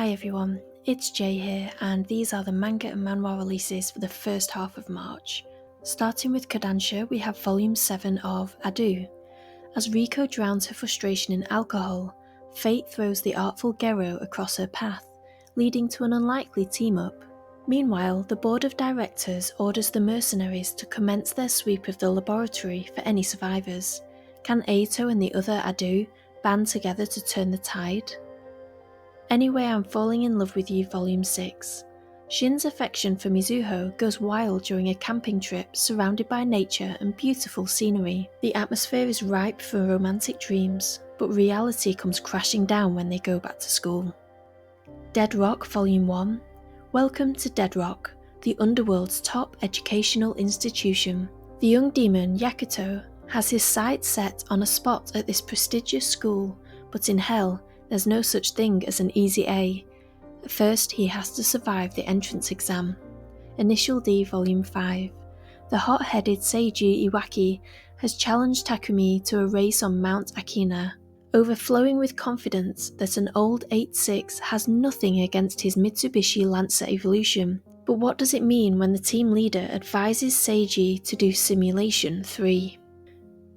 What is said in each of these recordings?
Hi everyone, it's Jay here, and these are the manga and manhwa releases for the first half of March. Starting with Kodansha, we have Volume 7 of Adu. As Riko drowns her frustration in alcohol, fate throws the artful Gero across her path, leading to an unlikely team-up. Meanwhile, the board of directors orders the mercenaries to commence their sweep of the laboratory for any survivors. Can Eito and the other Adu band together to turn the tide? Anyway, I'm Falling in Love with You Volume 6. Shin's affection for Mizuho goes wild during a camping trip surrounded by nature and beautiful scenery. The atmosphere is ripe for romantic dreams, but reality comes crashing down when they go back to school. Dead Rock Volume 1. Welcome to Dead Rock, the underworld's top educational institution. The young demon Yakuto has his sights set on a spot at this prestigious school, but in hell, there's no such thing as an easy A. First, he has to survive the entrance exam. Initial D Volume 5. The hot-headed Seiji Iwaki has challenged Takumi to a race on Mount Akina, overflowing with confidence that an old 8-6 has nothing against his Mitsubishi Lancer evolution. But what does it mean when the team leader advises Seiji to do Simulation 3?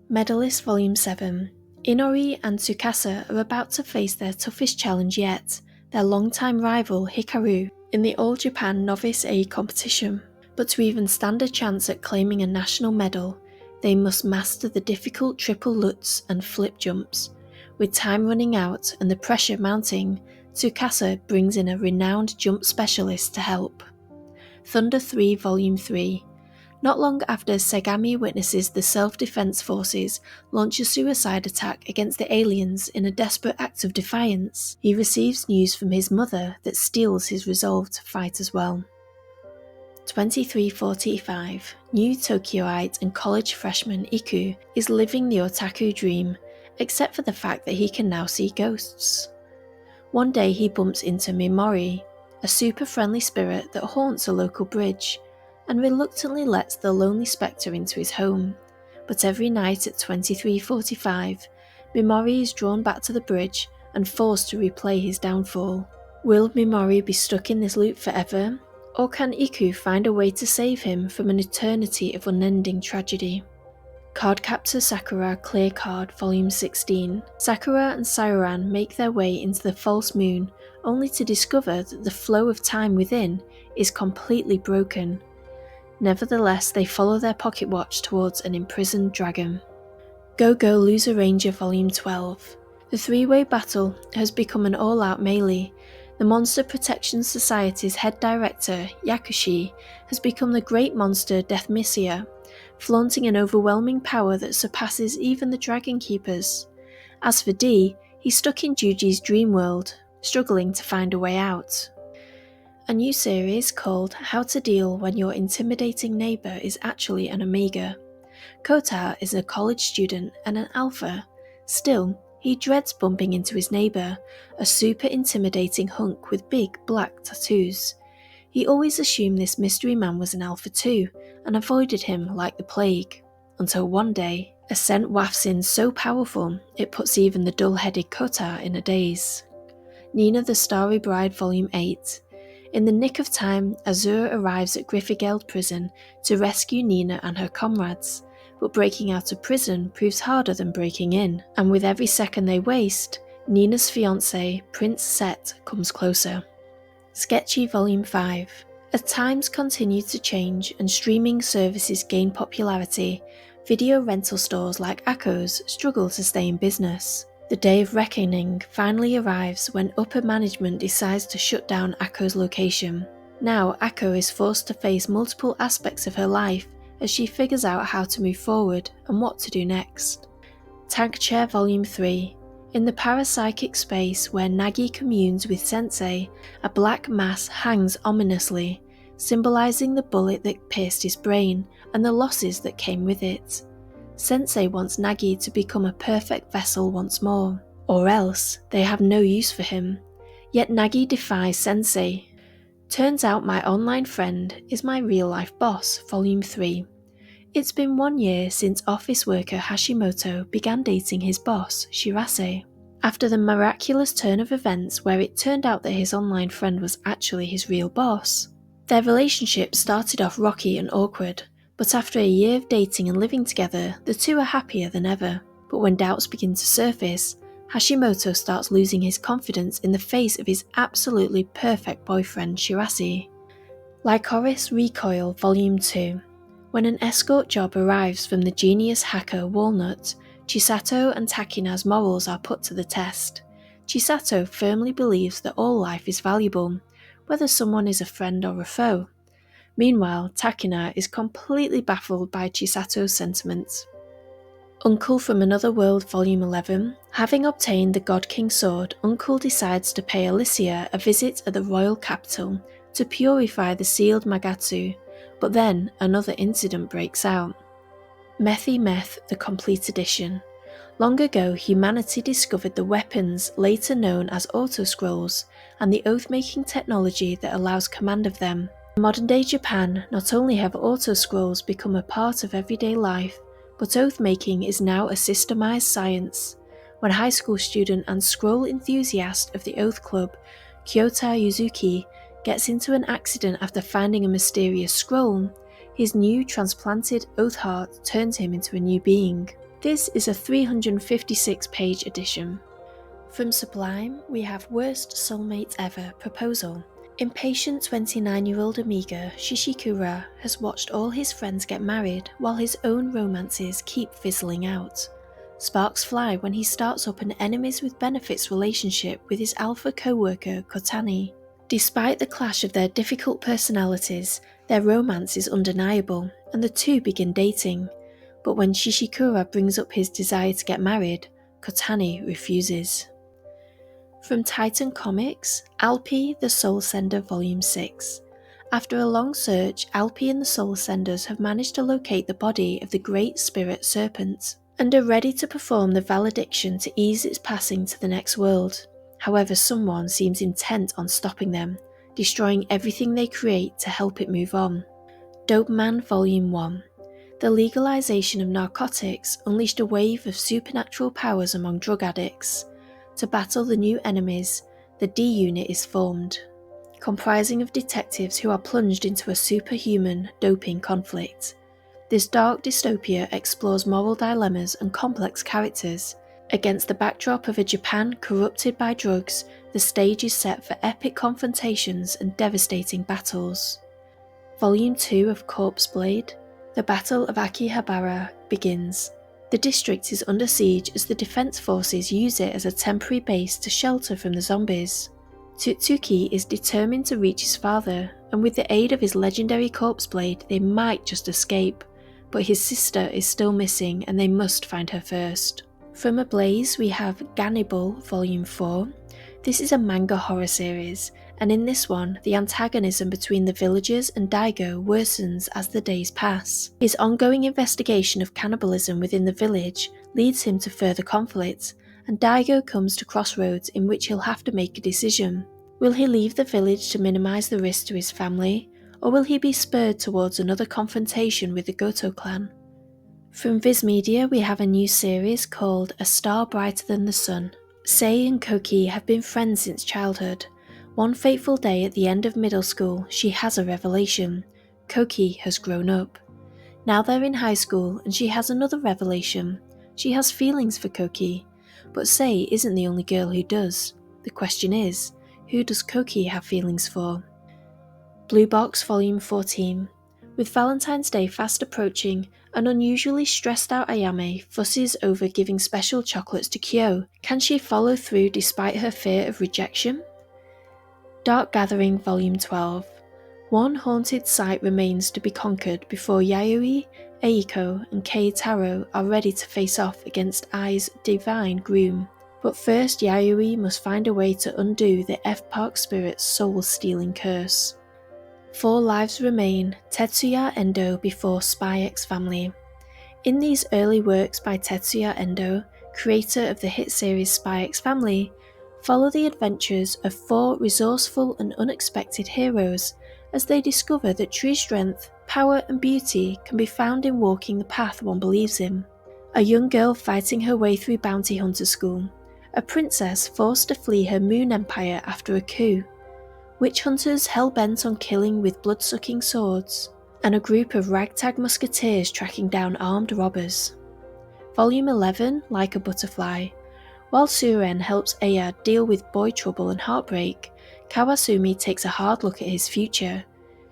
Medalist Volume 7. Inori and Tsukasa are about to face their toughest challenge yet, their longtime rival Hikaru, in the All Japan Novice A competition. But to even stand a chance at claiming a national medal, they must master the difficult triple lutz and flip jumps. With time running out and the pressure mounting, Tsukasa brings in a renowned jump specialist to help. Thunder 3 Volume 3. Not long after Segami witnesses the self-defense forces launch a suicide attack against the aliens in a desperate act of defiance, he receives news from his mother that steels his resolve to fight as well. 2345. New Tokyoite and college freshman Iku is living the otaku dream, except for the fact that he can now see ghosts. One day he bumps into Mimori, a super friendly spirit that haunts a local bridge, and reluctantly lets the lonely spectre into his home. But every night at 23:45, Mimori is drawn back to the bridge and forced to replay his downfall. Will Mimori be stuck in this loop forever, or can Iku find a way to save him from an eternity of unending tragedy? Cardcaptor Sakura Clear Card Volume 16. Sakura and Sayuran make their way into the false moon, only to discover that the flow of time within is completely broken. Nevertheless, they follow their pocket watch towards an imprisoned dragon. Go Go Loser Ranger Volume 12. The three-way battle has become an all-out melee. The Monster Protection Society's head director, Yakushi, has become the Great Monster Deathmisia, flaunting an overwhelming power that surpasses even the Dragon Keepers. As for D, he's stuck in Juji's dream world, struggling to find a way out. A new series called How to Deal When Your Intimidating Neighbor is Actually an Omega. Kota is a college student and an alpha. Still, he dreads bumping into his neighbor, a super intimidating hunk with big black tattoos. He always assumed this mystery man was an alpha too, and avoided him like the plague. Until one day, a scent wafts in so powerful, it puts even the dull-headed Kota in a daze. Nina the Starry Bride Volume 8. In the nick of time, Azure arrives at Griffigeld prison to rescue Nina and her comrades, but breaking out of prison proves harder than breaking in, and with every second they waste, Nina's fiancé, Prince Set, comes closer. Sketchy Volume 5. As times continue to change and streaming services gain popularity, video rental stores like Akko's struggle to stay in business. The day of reckoning finally arrives when upper management decides to shut down Akko's location. Now Akko is forced to face multiple aspects of her life as she figures out how to move forward and what to do next. Tank Chair Volume 3. In the parapsychic space where Nagi communes with Sensei, a black mass hangs ominously, symbolizing the bullet that pierced his brain and the losses that came with it. Sensei wants Nagi to become a perfect vessel once more, or else they have no use for him. Yet Nagi defies Sensei. Turns out my online friend is my real-life boss, Volume 3. It's been 1 year since office worker Hashimoto began dating his boss, Shirase. After the miraculous turn of events where it turned out that his online friend was actually his real boss, their relationship started off rocky and awkward, but after a year of dating and living together, the two are happier than ever. But when doubts begin to surface, Hashimoto starts losing his confidence in the face of his absolutely perfect boyfriend Shirase. Lycoris Recoil Volume 2. When an escort job arrives from the genius hacker Walnut, Chisato and Takina's morals are put to the test. Chisato firmly believes that all life is valuable, whether someone is a friend or a foe. Meanwhile, Takina is completely baffled by Chisato's sentiments. Uncle from Another World Volume 11. Having obtained the God King sword, Uncle decides to pay Alicia a visit at the royal capital to purify the sealed Magatsu, but then another incident breaks out. Methy Meth, the Complete Edition. Long ago, humanity discovered the weapons later known as Autoscrolls and the oath-making technology that allows command of them. In modern-day Japan, not only have Autoscrolls become a part of everyday life, but oath-making is now a systemized science. When high school student and scroll enthusiast of the Oath Club, Kyota Yuzuki, gets into an accident after finding a mysterious scroll, his new transplanted oath heart turns him into a new being. This is a 356-page edition. From Sublime, we have Worst Soulmate Ever Proposal. Impatient 29-year-old Amiga Shishikura has watched all his friends get married while his own romances keep fizzling out. Sparks fly when he starts up an enemies with benefits relationship with his alpha co-worker Kotani. Despite the clash of their difficult personalities, their romance is undeniable and the two begin dating. But when Shishikura brings up his desire to get married, Kotani refuses. From Titan Comics, Alpi the Soul Sender Volume 6. After a long search, Alpi and the Soul Senders have managed to locate the body of the Great Spirit Serpent, and are ready to perform the valediction to ease its passing to the next world. However, someone seems intent on stopping them, destroying everything they create to help it move on. Dope Man Volume 1. The legalization of narcotics unleashed a wave of supernatural powers among drug addicts. To battle the new enemies, the D-Unit is formed, comprising of detectives who are plunged into a superhuman doping conflict. This dark dystopia explores moral dilemmas and complex characters. Against the backdrop of a Japan corrupted by drugs, the stage is set for epic confrontations and devastating battles. Volume 2 of Corpse Blade. The Battle of Akihabara begins. The district is under siege as the defense forces use it as a temporary base to shelter from the zombies. Tutsuki is determined to reach his father, and with the aid of his legendary corpse blade, they might just escape, but his sister is still missing and they must find her first. From Ablaze we have Gannibal Volume 4. This is a manga horror series, and in this one, the antagonism between the villagers and Daigo worsens as the days pass. His ongoing investigation of cannibalism within the village leads him to further conflict, and Daigo comes to crossroads in which he'll have to make a decision. Will he leave the village to minimize the risk to his family, or will he be spurred towards another confrontation with the Goto clan? From Viz Media we have a new series called A Star Brighter Than the Sun. Sei and Koki have been friends since childhood. One fateful day at the end of middle school, she has a revelation. Koki has grown up. Now they're in high school and she has another revelation. She has feelings for Koki, but Sei isn't the only girl who does. The question is, who does Koki have feelings for? Blue Box Volume 14. With Valentine's Day fast approaching, an unusually stressed out Ayame fusses over giving special chocolates to Kyo. Can she follow through despite her fear of rejection? Dark Gathering Volume 12. One haunted site remains to be conquered before Yayoi, Eiko, and Kei Taro are ready to face off against Ai's divine groom. But first Yayoi must find a way to undo the F-Park Spirit's soul-stealing curse. 4 Lives Remain, Tetsuya Endo before Spy X Family. In these early works by Tetsuya Endo, creator of the hit series Spy X Family, follow the adventures of 4 resourceful and unexpected heroes as they discover that true strength, power and beauty can be found in walking the path one believes in. A young girl fighting her way through bounty hunter school, a princess forced to flee her moon empire after a coup, witch hunters hell-bent on killing with blood-sucking swords, and a group of ragtag musketeers tracking down armed robbers. Volume 11, Like a Butterfly. While Suren helps Aya deal with boy trouble and heartbreak, Kawasumi takes a hard look at his future.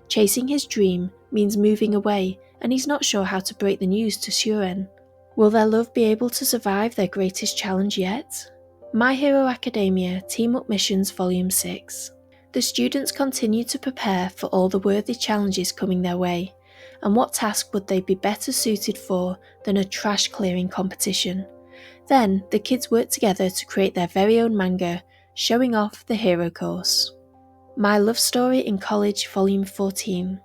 Chasing his dream means moving away, and he's not sure how to break the news to Suren. Will their love be able to survive their greatest challenge yet? My Hero Academia Team Up Missions Volume 6. The students continue to prepare for all the worthy challenges coming their way, and what task would they be better suited for than a trash clearing competition? Then, the kids work together to create their very own manga, showing off the hero course. My Love Story in College Volume 14.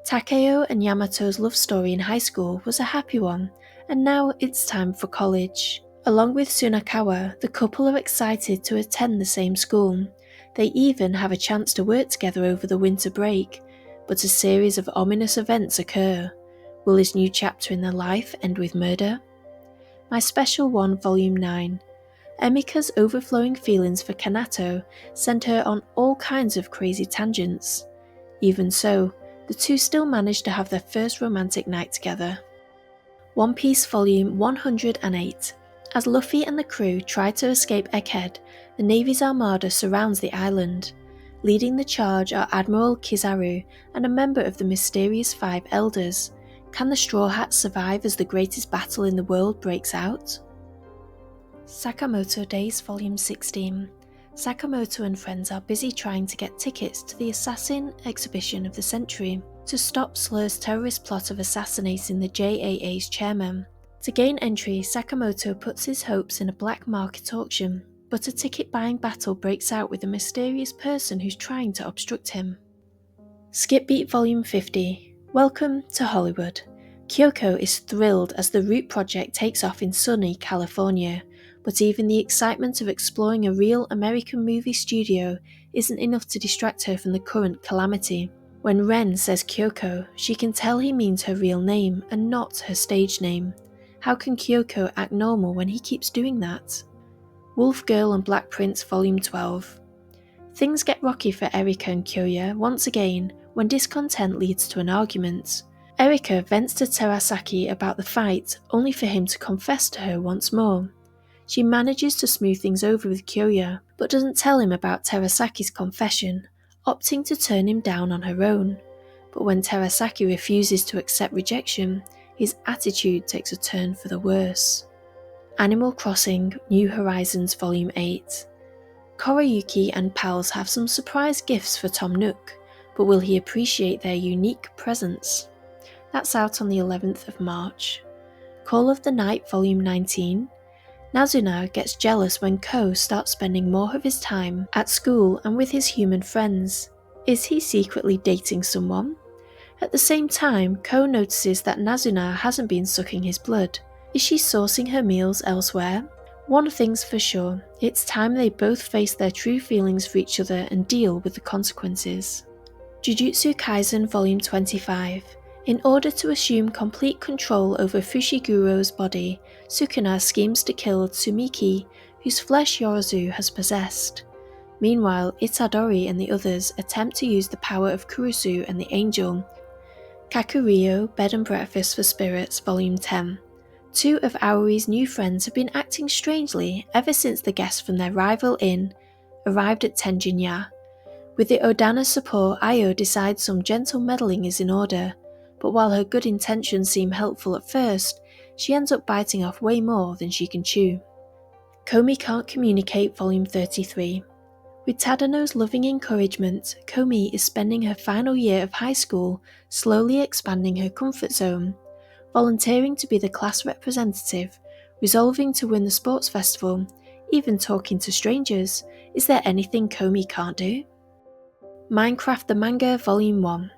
Takeo and Yamato's love story in high school was a happy one, and now it's time for college. Along with Sunakawa, the couple are excited to attend the same school. They even have a chance to work together over the winter break, but a series of ominous events occur. Will this new chapter in their life end with murder? My Special One Volume 9. Emika's overflowing feelings for Kanato sent her on all kinds of crazy tangents. Even so, the two still managed to have their first romantic night together. One Piece Volume 108. As Luffy and the crew try to escape Egghead, the Navy's armada surrounds the island. Leading the charge are Admiral Kizaru and a member of the mysterious Five Elders. Can the Straw Hats survive as the greatest battle in the world breaks out? Sakamoto Days Volume 16. Sakamoto and friends are busy trying to get tickets to the Assassin exhibition of the century to stop Slur's terrorist plot of assassinating the JAA's chairman. To gain entry, Sakamoto puts his hopes in a black market auction, but a ticket-buying battle breaks out with a mysterious person who's trying to obstruct him. Skip Beat Volume 50. Welcome to Hollywood. Kyoko is thrilled as the Root project takes off in sunny California, but even the excitement of exploring a real American movie studio isn't enough to distract her from the current calamity. When Ren says Kyoko, she can tell he means her real name and not her stage name. How can Kyoko act normal when he keeps doing that? Wolf Girl and Black Prince Volume 12. Things get rocky for Erika and Kyoya once again when discontent leads to an argument. Erika vents to Terasaki about the fight, only for him to confess to her once more. She manages to smooth things over with Kyoya, but doesn't tell him about Terasaki's confession, opting to turn him down on her own. But when Terasaki refuses to accept rejection, his attitude takes a turn for the worse. Animal Crossing New Horizons Volume 8. Korayuki and pals have some surprise gifts for Tom Nook, but will he appreciate their unique presents? That's out on the 11th of March. Call of the Night Volume 19. Nazuna gets jealous when Ko starts spending more of his time at school and with his human friends. Is he secretly dating someone? At the same time, Ko notices that Nazuna hasn't been sucking his blood. Is she sourcing her meals elsewhere? One thing's for sure, it's time they both face their true feelings for each other and deal with the consequences. Jujutsu Kaisen Volume 25. In order to assume complete control over Fushiguro's body, Sukuna schemes to kill Tsumiki, whose flesh Yorozu has possessed. Meanwhile, Itadori and the others attempt to use the power of Kurusu and the Angel. Kakuriyo, Bed and Breakfast for Spirits, Volume 10. Two of Aori's new friends have been acting strangely ever since the guests from their rival inn arrived at Tenjin-ya. With the Odana's support, Ayo decides some gentle meddling is in order, but while her good intentions seem helpful at first, she ends up biting off way more than she can chew. Komi Can't Communicate Volume 33. With Tadano's loving encouragement, Komi is spending her final year of high school slowly expanding her comfort zone, volunteering to be the class representative, resolving to win the sports festival, even talking to strangers. Is there anything Komi can't do? Minecraft the Manga Volume 1.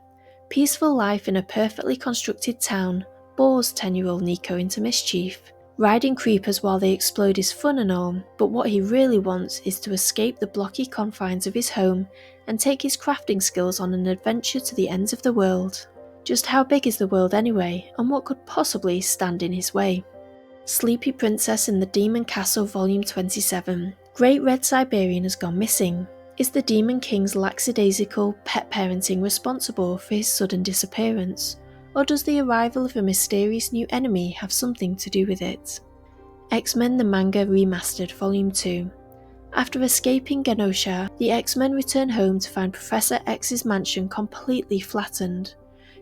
Peaceful life in a perfectly constructed town bores 10-year-old Nico into mischief. Riding creepers while they explode is fun and all, but what he really wants is to escape the blocky confines of his home and take his crafting skills on an adventure to the ends of the world. Just how big is the world anyway, and what could possibly stand in his way? Sleepy Princess in the Demon Castle Volume 27. Great Red Siberian has gone missing. Is the Demon King's lackadaisical pet parenting responsible for his sudden disappearance, or does the arrival of a mysterious new enemy have something to do with it? X-Men the Manga Remastered Volume 2. After escaping Genosha, the X-Men return home to find Professor X's mansion completely flattened.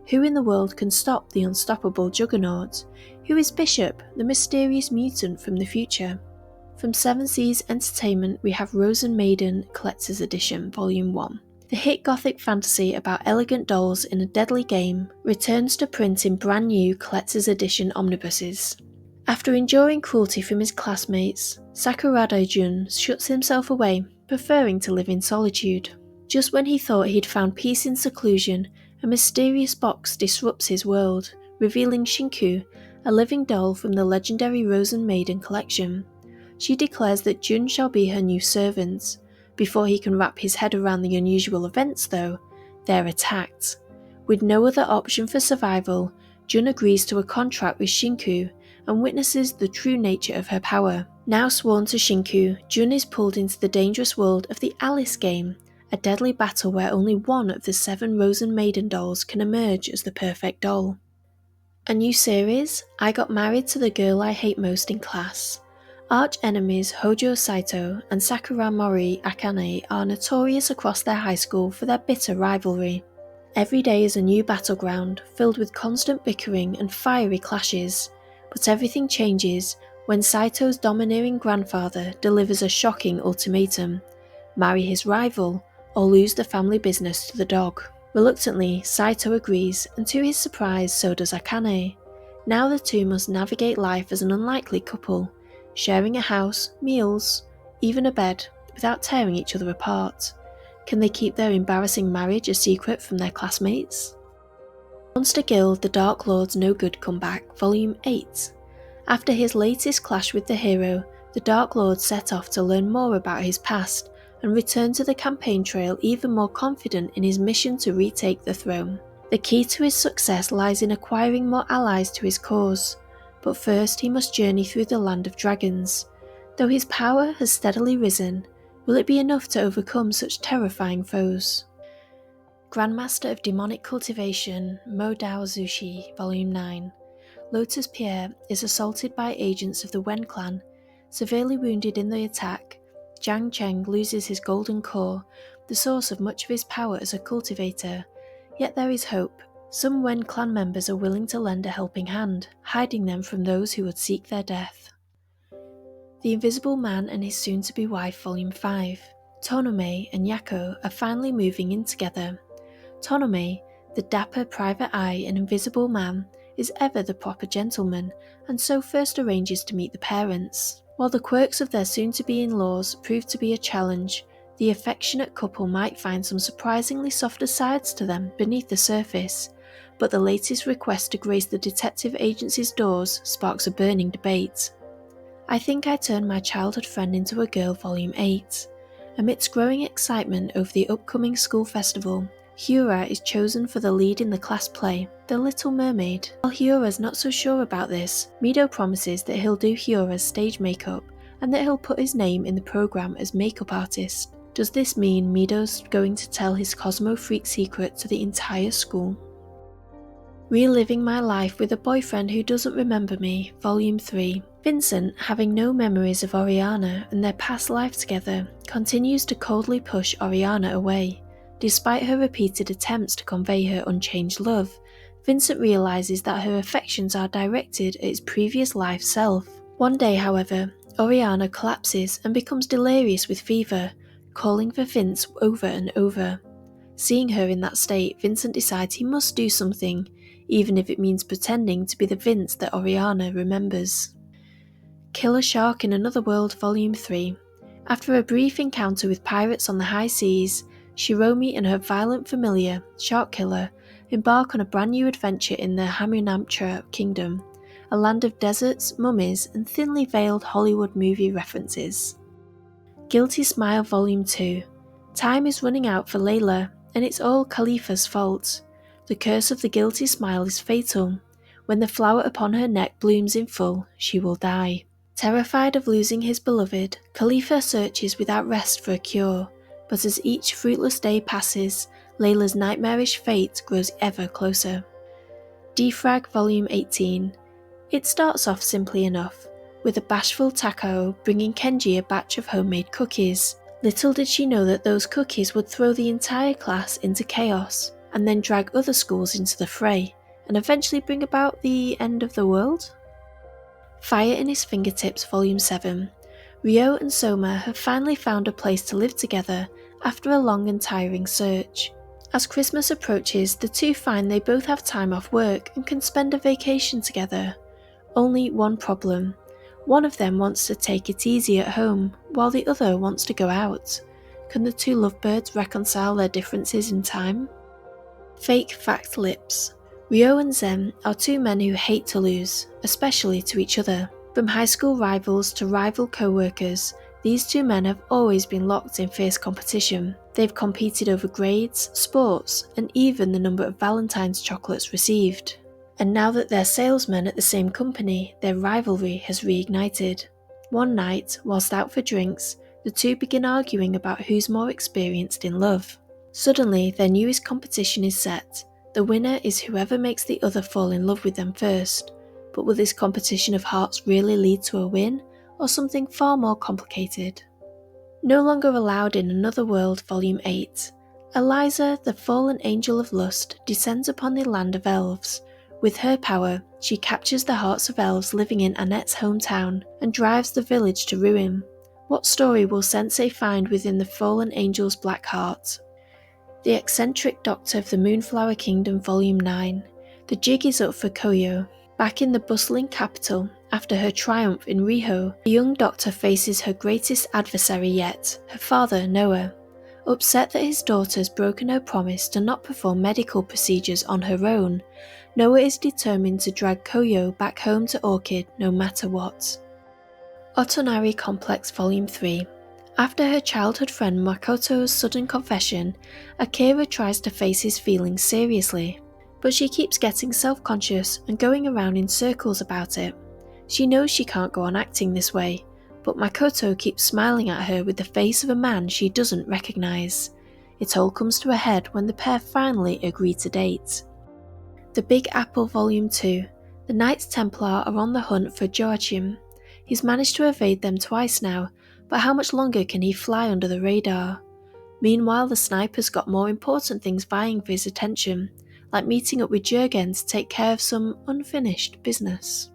Who in the world can stop the unstoppable Juggernaut? Who is Bishop, the mysterious mutant from the future? From Seven Seas Entertainment, we have Rosen Maiden Collector's Edition Volume 1. The hit gothic fantasy about elegant dolls in a deadly game returns to print in brand new Collector's Edition omnibuses. After enduring cruelty from his classmates, Sakurada Jun shuts himself away, preferring to live in solitude. Just when he thought he'd found peace in seclusion, a mysterious box disrupts his world, revealing Shinku, a living doll from the legendary Rosen Maiden collection. She declares that Jun shall be her new servant. Before he can wrap his head around the unusual events though, they're attacked. With no other option for survival, Jun agrees to a contract with Shinku and witnesses the true nature of her power. Now sworn to Shinku, Jun is pulled into the dangerous world of the Alice game, a deadly battle where only one of the 7 Rosen Maiden dolls can emerge as the perfect doll. A new series, I Got Married to the Girl I Hate Most in Class. Arch enemies Hojo Saito and Sakura Mori Akane are notorious across their high school for their bitter rivalry. Every day is a new battleground, filled with constant bickering and fiery clashes, but everything changes when Saito's domineering grandfather delivers a shocking ultimatum: marry his rival or lose the family business to the dog. Reluctantly, Saito agrees, and to his surprise so does Akane. Now the two must navigate life as an unlikely couple, sharing a house, meals, even a bed, without tearing each other apart. Can they keep their embarrassing marriage a secret from their classmates? Monster Guild The Dark Lord's No Good Comeback, Volume 8. After his latest clash with the hero, the Dark Lord set off to learn more about his past and return to the campaign trail even more confident in his mission to retake the throne. The key to his success lies in acquiring more allies to his cause, but first he must journey through the land of dragons. Though his power has steadily risen, will it be enough to overcome such terrifying foes? Grandmaster of Demonic Cultivation, Mo Dao Zushi, Volume 9. Lotus Pierre is assaulted by agents of the Wen clan. Severely wounded in the attack, Jiang Cheng loses his golden core, the source of much of his power as a cultivator. Yet there is hope. Some Wen clan members are willing to lend a helping hand, hiding them from those who would seek their death. The Invisible Man and His Soon-to-be Wife Volume 5. Tonome and Yako are finally moving in together. Tonome, the dapper private eye and invisible man, is ever the proper gentleman, and so first arranges to meet the parents. While the quirks of their soon-to-be-in-laws prove to be a challenge, the affectionate couple might find some surprisingly softer sides to them beneath the surface, but the latest request to grace the detective agency's doors sparks a burning debate. I Think I Turned My Childhood Friend into a Girl Volume 8. Amidst growing excitement over the upcoming school festival, Hyura is chosen for the lead in the class play, The Little Mermaid. While Hyura's not so sure about this, Mido promises that he'll do Hyura's stage makeup and that he'll put his name in the program as makeup artist. Does this mean Mido's going to tell his Cosmo Freak secret to the entire school? Reliving My Life with a Boyfriend Who Doesn't Remember Me, Volume 3. Vincent, having no memories of Oriana and their past life together, continues to coldly push Oriana away. Despite her repeated attempts to convey her unchanged love, Vincent realises that her affections are directed at his previous life self. One day, however, Oriana collapses and becomes delirious with fever, calling for Vince over and over. Seeing her in that state, Vincent decides he must do something, even if it means pretending to be the Vince that Oriana remembers. Killer Shark in Another World Volume 3. After a brief encounter with pirates on the high seas, Shiromi and her violent familiar, Shark Killer, embark on a brand new adventure in the Hamunaptra Kingdom, a land of deserts, mummies, and thinly veiled Hollywood movie references. Guilty Smile Volume 2. Time is running out for Layla, and it's all Khalifa's fault. The curse of the guilty smile is fatal. When the flower upon her neck blooms in full, she will die. Terrified of losing his beloved, Khalifa searches without rest for a cure, but as each fruitless day passes, Layla's nightmarish fate grows ever closer. Defrag Volume 18. It starts off simply enough, with a bashful Takao bringing Kenji a batch of homemade cookies. Little did she know that those cookies would throw the entire class into chaos, and then drag other schools into the fray, and eventually bring about the end of the world? Fire in His Fingertips Volume 7. Ryo and Soma have finally found a place to live together after a long and tiring search. As Christmas approaches, the two find they both have time off work and can spend a vacation together. Only one problem. One of them wants to take it easy at home, while the other wants to go out. Can the two lovebirds reconcile their differences in time? Fake Fact Lips. Ryo and Zen are two men who hate to lose, especially to each other. From high school rivals to rival co-workers, these two men have always been locked in fierce competition. They've competed over grades, sports, and even the number of Valentine's chocolates received. And now that they're salesmen at the same company, their rivalry has reignited. One night, whilst out for drinks, the two begin arguing about who's more experienced in love. Suddenly, their newest competition is set. The winner is whoever makes the other fall in love with them first. But will this competition of hearts really lead to a win, or something far more complicated? No Longer Allowed in Another World Volume 8. Eliza, the fallen angel of lust, descends upon the land of elves. With her power, she captures the hearts of elves living in Annette's hometown and drives the village to ruin. What story will Sensei find within the fallen angel's black heart? The Eccentric Doctor of the Moonflower Kingdom Volume 9. The jig is up for Koyo. Back in the bustling capital, after her triumph in Riho, the young doctor faces her greatest adversary yet, her father Noah. Upset that his daughter's broken her promise to not perform medical procedures on her own, Noah is determined to drag Koyo back home to Orchid no matter what. Otonari Complex Volume 3. After her childhood friend Makoto's sudden confession, Akira tries to face his feelings seriously, but she keeps getting self-conscious and going around in circles about it. She knows she can't go on acting this way, but Makoto keeps smiling at her with the face of a man she doesn't recognise. It all comes to a head when the pair finally agree to date. The Big Apple Volume 2. The Knights Templar are on the hunt for Joachim. He's managed to evade them twice now, but how much longer can he fly under the radar? Meanwhile, the sniper's got more important things vying for his attention, like meeting up with Jurgen to take care of some unfinished business.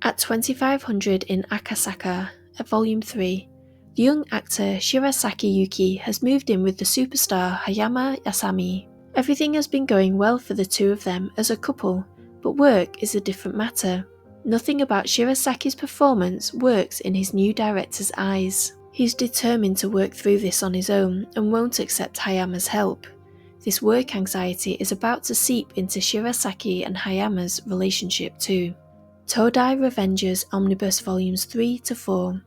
At 2500 in Akasaka, at Volume 3, the young actor Shirasaki Yuki has moved in with the superstar Hayama Yasami. Everything has been going well for the two of them as a couple, but work is a different matter. Nothing about Shirasaki's performance works in his new director's eyes. He's determined to work through this on his own and won't accept Hayama's help. This work anxiety is about to seep into Shirasaki and Hayama's relationship too. Todai Revengers Omnibus Volumes 3 to 4.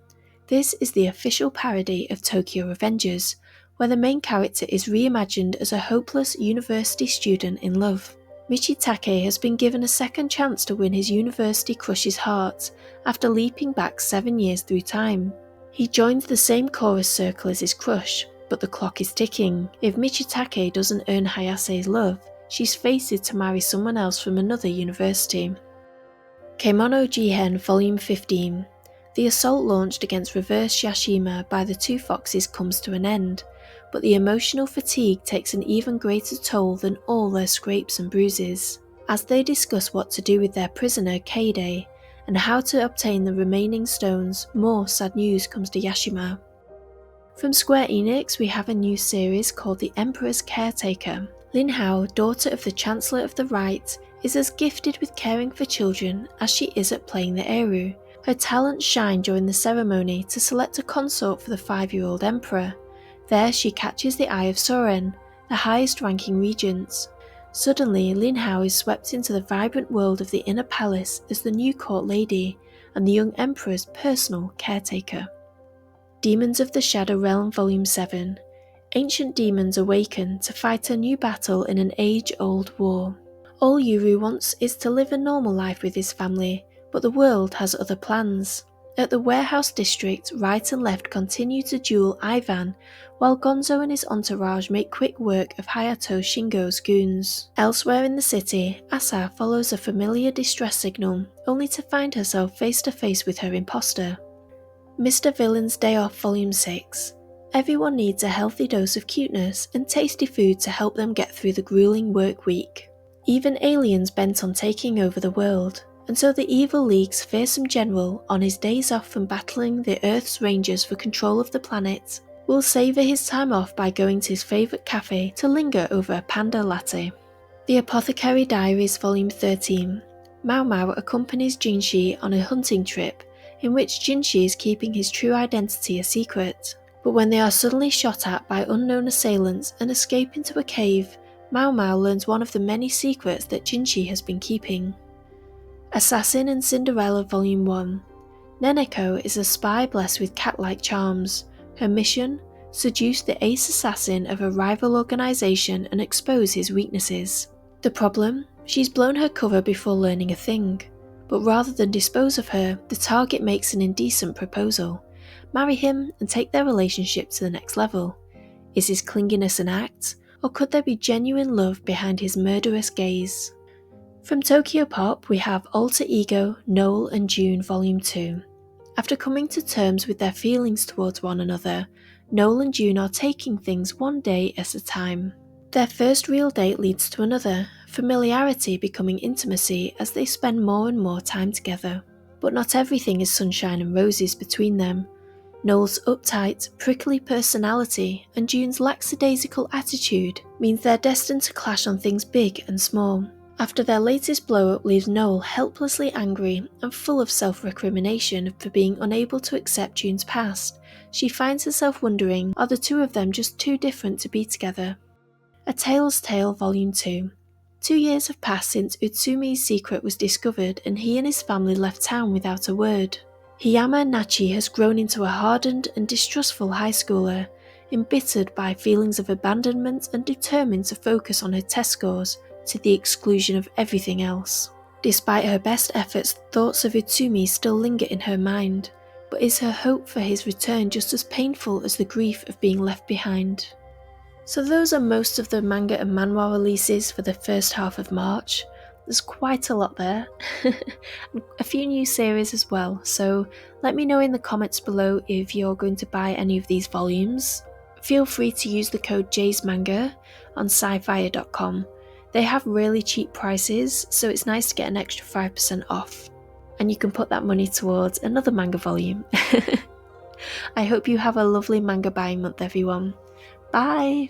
This is the official parody of Tokyo Revengers, where the main character is reimagined as a hopeless university student in love. Michitake has been given a second chance to win his university crush's heart after leaping back 7 years through time. He joins the same chorus circle as his crush, but the clock is ticking. If Michitake doesn't earn Hayase's love, she's fated to marry someone else from another university. Kemono Jihen Volume 15. The assault launched against Reverse Yashima by the two foxes comes to an end, but the emotional fatigue takes an even greater toll than all their scrapes and bruises. As they discuss what to do with their prisoner Kaide, and how to obtain the remaining stones, more sad news comes to Yashima. From Square Enix we have a new series called The Emperor's Caretaker. Lin Hao, daughter of the Chancellor of the Right, is as gifted with caring for children as she is at playing the Eru. Her talents shine during the ceremony to select a consort for the 5-year-old emperor. There she catches the eye of Soren, the highest-ranking regent. Suddenly, Lin Hao is swept into the vibrant world of the inner palace as the new court lady and the young emperor's personal caretaker. Demons of the Shadow Realm Volume 7. Ancient demons awaken to fight a new battle in an age-old war. All Yuru wants is to live a normal life with his family, but the world has other plans. At the warehouse district, right and left continue to duel Ivan, while Gonzo and his entourage make quick work of Hayato Shingo's goons. Elsewhere in the city, Asa follows a familiar distress signal, only to find herself face to face with her imposter. Mr. Villain's Day Off Volume 6. Everyone needs a healthy dose of cuteness and tasty food to help them get through the grueling work week. Even aliens bent on taking over the world, and so the Evil League's fearsome general, on his days off from battling the Earth's Rangers for control of the planet, will savour his time off by going to his favourite cafe to linger over a panda latte. The Apothecary Diaries Volume 13. Mao Mao accompanies Jinshi on a hunting trip, in which Jinshi is keeping his true identity a secret. But when they are suddenly shot at by unknown assailants and escape into a cave, Mao Mao learns one of the many secrets that Jinshi has been keeping. Assassin and Cinderella Volume 1. Neneko is a spy blessed with cat-like charms. Her mission? Seduce the ace assassin of a rival organisation and expose his weaknesses. The problem? She's blown her cover before learning a thing. But rather than dispose of her, the target makes an indecent proposal. Marry him and take their relationship to the next level. Is his clinginess an act, or could there be genuine love behind his murderous gaze? From Tokyo Pop, we have Alter Ego, Noel and June Volume 2. After coming to terms with their feelings towards one another, Noel and June are taking things one day at a time. Their first real date leads to another, familiarity becoming intimacy as they spend more and more time together. But not everything is sunshine and roses between them. Noel's uptight, prickly personality and June's lackadaisical attitude means they're destined to clash on things big and small. After their latest blow-up leaves Noel helplessly angry and full of self-recrimination for being unable to accept June's past, she finds herself wondering, are the two of them just too different to be together? A Tale's Tale Volume 2. 2 years have passed since Utsumi's secret was discovered and he and his family left town without a word. Hiyama Nachi has grown into a hardened and distrustful high schooler, embittered by feelings of abandonment and determined to focus on her test scores to the exclusion of everything else. Despite her best efforts, thoughts of Utsumi still linger in her mind, but is her hope for his return just as painful as the grief of being left behind? So those are most of the manga and manhwa releases for the first half of March. There's quite a lot there. A few new series as well, so let me know in the comments below if you're going to buy any of these volumes. Feel free to use the code JaysManga on SciFier.com. They have really cheap prices, so it's nice to get an extra 5% off. And you can put that money towards another manga volume. I hope you have a lovely manga buying month, everyone. Bye!